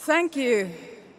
Thank you,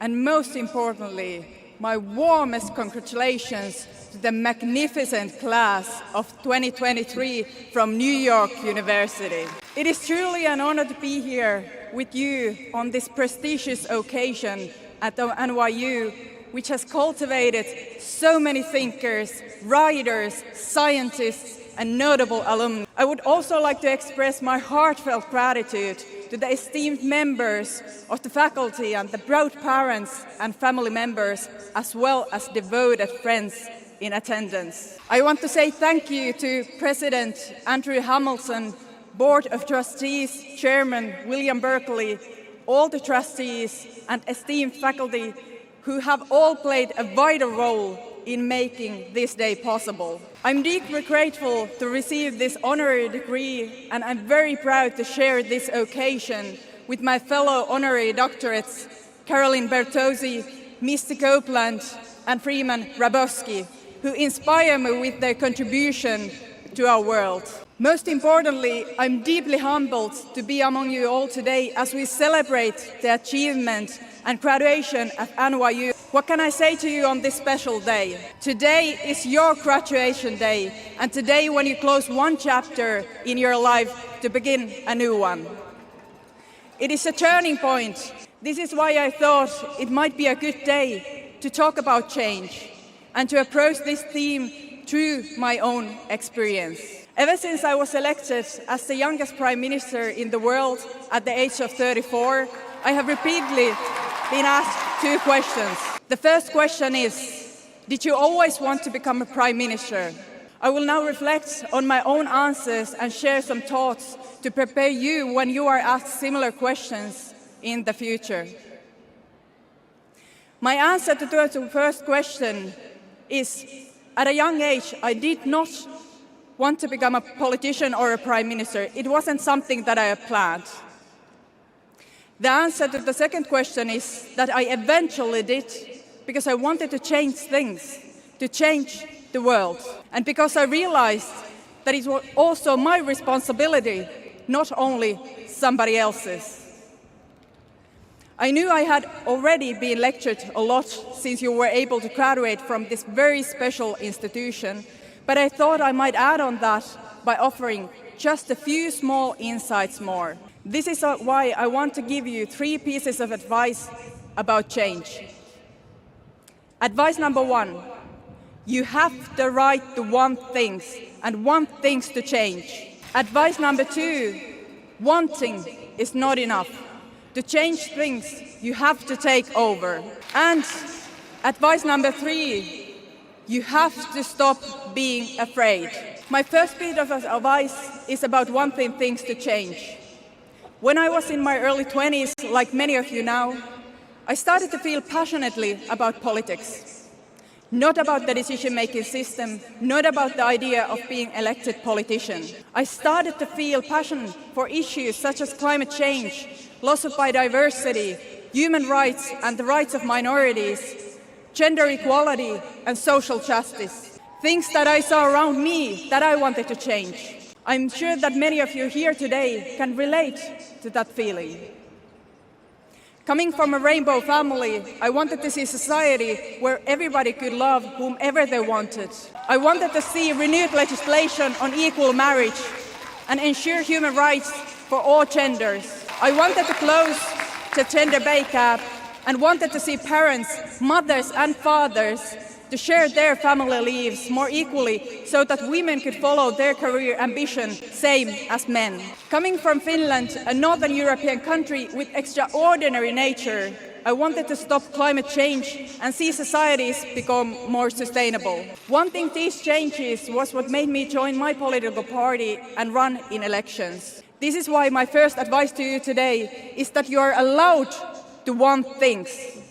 and most importantly, my warmest congratulations to the magnificent class of 2023 from New York University. It is truly an honor to be here with you on this prestigious occasion at the NYU, which has cultivated so many thinkers, writers, scientists, and notable alumni. I would also like to express my heartfelt gratitude to the esteemed members of the faculty and the proud parents and family members, as well as devoted friends in attendance. I want to say thank you to President Andrew Hamilton, Board of Trustees, Chairman William Berkeley, all the trustees and esteemed faculty who have all played a vital role in making this day possible. I'm deeply grateful to receive this honorary degree, and I'm very proud to share this occasion with my fellow honorary doctorates, Caroline Bertozzi, Misty Copeland, and Freeman Rabowski, who inspire me with their contribution to our world. Most importantly, I'm deeply humbled to be among you all today as we celebrate the achievement and graduation at NYU. What can I say to you on this special day? Today is your graduation day, and today when you close one chapter in your life to begin a new one. It is a turning point. This is why I thought it might be a good day to talk about change and to approach this theme through my own experience. Ever since I was elected as the youngest Prime Minister in the world at the age of 34, I have repeatedly been asked two questions. The first question is, did you always want to become a Prime Minister? I will now reflect on my own answers and share some thoughts to prepare you when you are asked similar questions in the future. My answer to the first question is, at a young age, I did not want to become a politician or a Prime Minister. It wasn't something that I had planned. The answer to the second question is that I eventually did because I wanted to change things, to change the world. And because I realized that it was also my responsibility, not only somebody else's. I knew I had already been lectured a lot since you were able to graduate from this very special institution, but I thought I might add on that by offering just a few small insights more. This is why I want to give you 3 pieces of advice about change. Advice number 1, you have the right to want things and want things to change. Advice number 2, wanting is not enough. To change things, you have to take over. And advice number 3, you have to stop being afraid. My first bit of advice is about wanting things to change. When I was in my early 20s, like many of you now, I started to feel passionately about politics. Not about the decision-making system, not about the idea of being elected politician. I started to feel passion for issues such as climate change, loss of biodiversity, human rights and the rights of minorities, gender equality and social justice. Things that I saw around me that I wanted to change. I'm sure that many of you here today can relate to that feeling. Coming from a rainbow family, I wanted to see a society where everybody could love whomever they wanted. I wanted to see renewed legislation on equal marriage and ensure human rights for all genders. I wanted to close the gender pay gap and wanted to see parents, mothers and fathers to share their family leaves more equally so that women could follow their career ambition same as men. Coming from Finland, a northern European country with extraordinary nature, I wanted to stop climate change and see societies become more sustainable. Wanting these changes was what made me join my political party and run in elections. This is why my first advice to you today is that you are allowed to want things.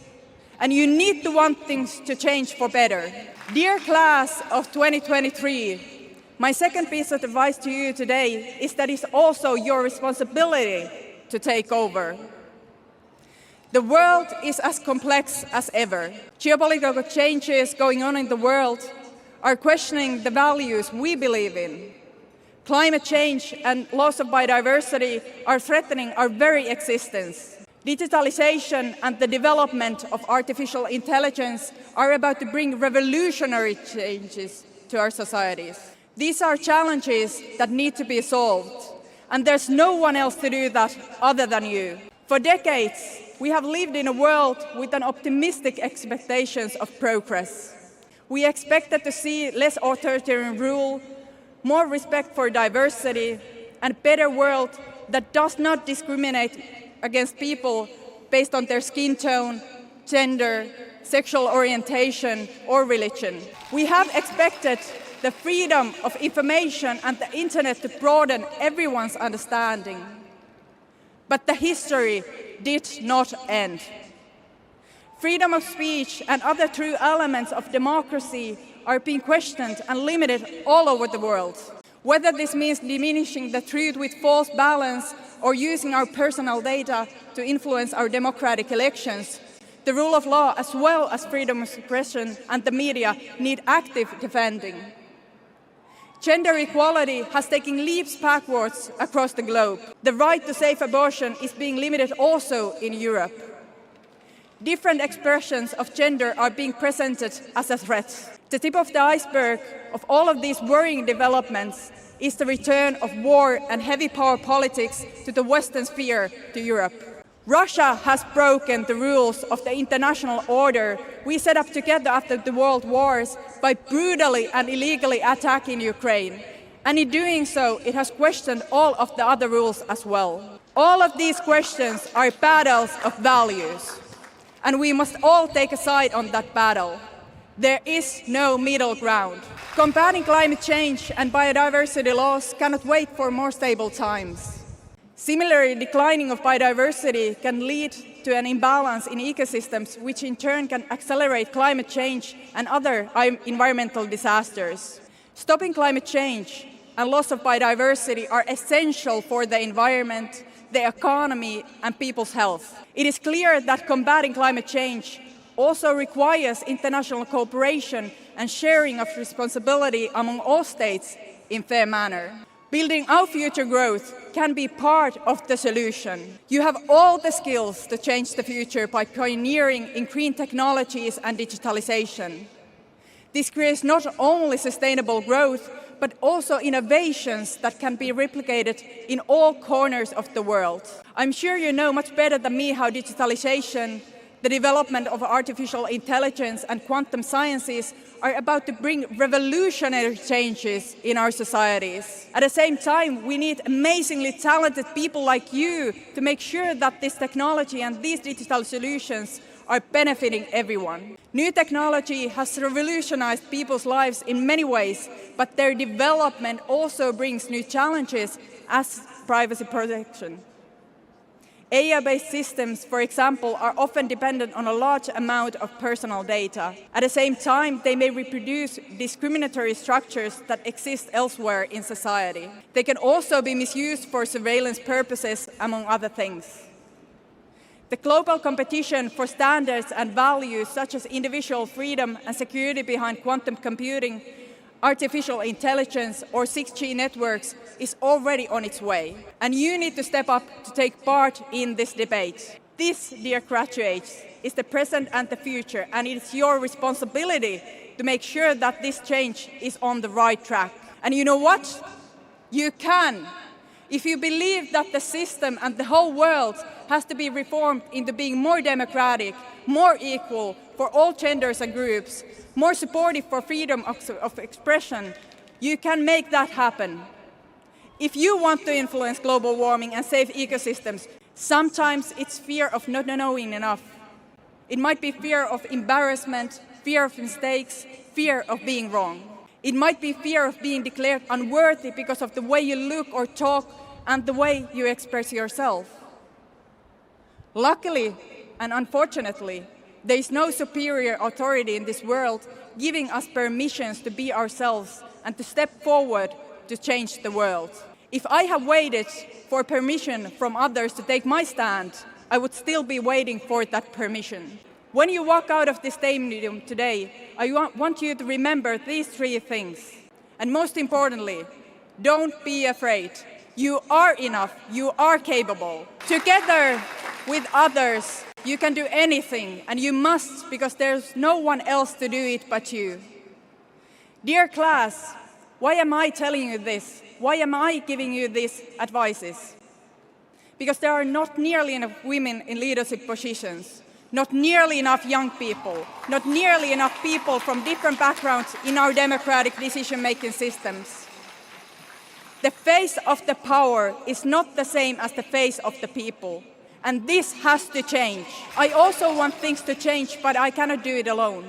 And you need to want things to change for better. Dear class of 2023, my second piece of advice to you today is that it's also your responsibility to take over. The world is as complex as ever. Geopolitical changes going on in the world are questioning the values we believe in. Climate change and loss of biodiversity are threatening our very existence. Digitalization and the development of artificial intelligence are about to bring revolutionary changes to our societies. These are challenges that need to be solved, and there's no one else to do that other than you. For decades, we have lived in a world with an optimistic expectations of progress. We expected to see less authoritarian rule, more respect for diversity, and a better world that does not discriminate against people based on their skin tone, gender, sexual orientation, or religion. We have expected the freedom of information and the internet to broaden everyone's understanding. But the history did not end. Freedom of speech and other true elements of democracy are being questioned and limited all over the world. Whether this means diminishing the truth with false balance or using our personal data to influence our democratic elections, the rule of law as well as freedom of expression and the media need active defending. Gender equality has taken leaps backwards across the globe. The right to safe abortion is being limited also in Europe. Different expressions of gender are being presented as a threat. The tip of the iceberg of all of these worrying developments is the return of war and heavy power politics to the Western sphere, to Europe. Russia has broken the rules of the international order we set up together after the world wars by brutally and illegally attacking Ukraine. And in doing so, it has questioned all of the other rules as well. All of these questions are battles of values. And we must all take a side on that battle. There is no middle ground. Combating climate change and biodiversity loss cannot wait for more stable times. Similarly, declining of biodiversity can lead to an imbalance in ecosystems, which in turn can accelerate climate change and other environmental disasters. Stopping climate change and loss of biodiversity are essential for the environment, the economy, and people's health. It is clear that combating climate change also requires international cooperation and sharing of responsibility among all states in fair manner. Building our future growth can be part of the solution. You have all the skills to change the future by pioneering in green technologies and digitalization. This creates not only sustainable growth, but also innovations that can be replicated in all corners of the world. I'm sure you know much better than me how digitalization, the development of artificial intelligence and quantum sciences are about to bring revolutionary changes in our societies. At the same time, we need amazingly talented people like you to make sure that this technology and these digital solutions are benefiting everyone. New technology has revolutionized people's lives in many ways, but their development also brings new challenges as privacy protection. AI-based systems, for example, are often dependent on a large amount of personal data. At the same time, they may reproduce discriminatory structures that exist elsewhere in society. They can also be misused for surveillance purposes, among other things. The global competition for standards and values such as individual freedom and security behind quantum computing, artificial intelligence or 6G networks is already on its way. And you need to step up to take part in this debate. This, dear graduates, is the present and the future, and it's your responsibility to make sure that this change is on the right track. And you know what? You can. If you believe that the system and the whole world has to be reformed into being more democratic, more equal for all genders and groups, more supportive for freedom of expression, you can make that happen. If you want to influence global warming and save ecosystems, sometimes it's fear of not knowing enough. It might be fear of embarrassment, fear of mistakes, fear of being wrong. It might be fear of being declared unworthy because of the way you look or talk and the way you express yourself. Luckily and unfortunately, there is no superior authority in this world giving us permissions to be ourselves and to step forward to change the world. If I have waited for permission from others to take my stand, I would still be waiting for that permission. When you walk out of this stadium today, I want you to remember these three things. And most importantly, don't be afraid. You are enough. You are capable. Together, with others, you can do anything, and you must, because there's no one else to do it but you. Dear class, why am I telling you this? Why am I giving you these advices? Because there are not nearly enough women in leadership positions, not nearly enough young people, not nearly enough people from different backgrounds in our democratic decision-making systems. The face of the power is not the same as the face of the people. And this has to change. I also want things to change, but I cannot do it alone.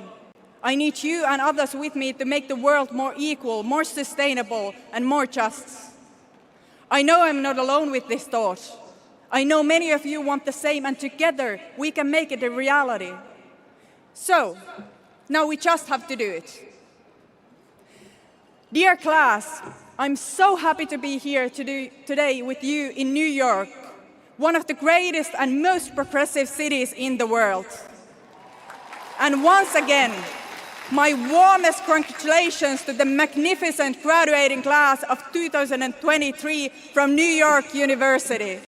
I need you and others with me to make the world more equal, more sustainable, and more just. I know I'm not alone with this thought. I know many of you want the same, and together we can make it a reality. So, now we just have to do it. Dear class, I'm so happy to be here today with you in New York, one of the greatest and most progressive cities in the world. And once again, my warmest congratulations to the magnificent graduating class of 2023 from New York University.